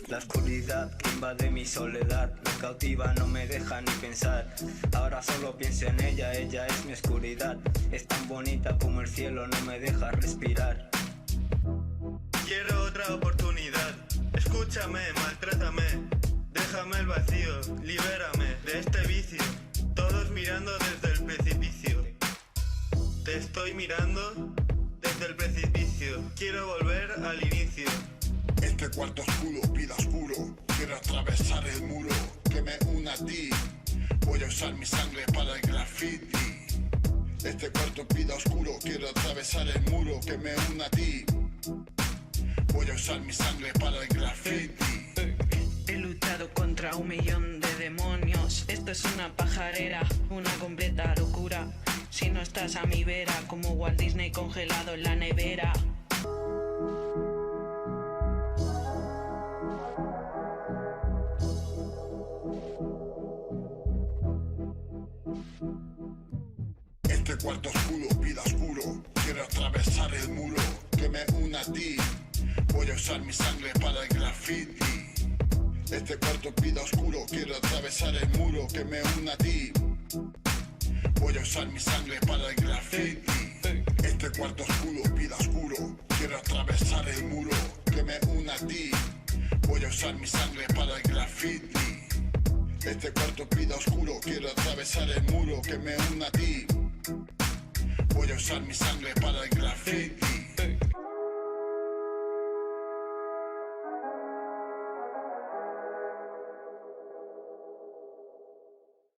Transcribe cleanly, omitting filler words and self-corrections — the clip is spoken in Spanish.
La oscuridad que invade mi soledad me cautiva, no me deja ni pensar. Ahora solo pienso en ella, ella es mi oscuridad. Es tan bonita como el cielo, no me deja respirar. Quiero otra oportunidad, escúchame, maltrátame. Déjame el vacío, libérame de este vicio. Todos mirando desde el precipicio. Te estoy mirando desde el precipicio. Quiero volver al inicio. Este cuarto oscuro, vida oscuro. Quiero atravesar el muro que me une a ti. Voy a usar mi sangre para el graffiti. Este cuarto, vida oscuro. Quiero atravesar el muro que me une a ti. Voy a usar mi sangre para el graffiti. He luchado contra 1.000.000 de demonios. Esto es una pajarera, una completa locura. Si no estás a mi vera, como Walt Disney congelado en la nevera. Este cuarto oscuro, vida oscuro. Quiero atravesar el muro que me une a ti. Voy a usar mi sangre para el graffiti. Este cuarto, vida oscuro. Quiero atravesar el muro que me une a ti. Voy a usar mi sangre para el graffiti. Este cuarto oscuro, vida oscuro. Quiero atravesar el muro que me une a ti. Voy a usar mi sangre para el graffiti. Este cuarto, vida oscuro. Quiero atravesar el muro que me une a ti. Voy a usar mi sangre para el graffiti.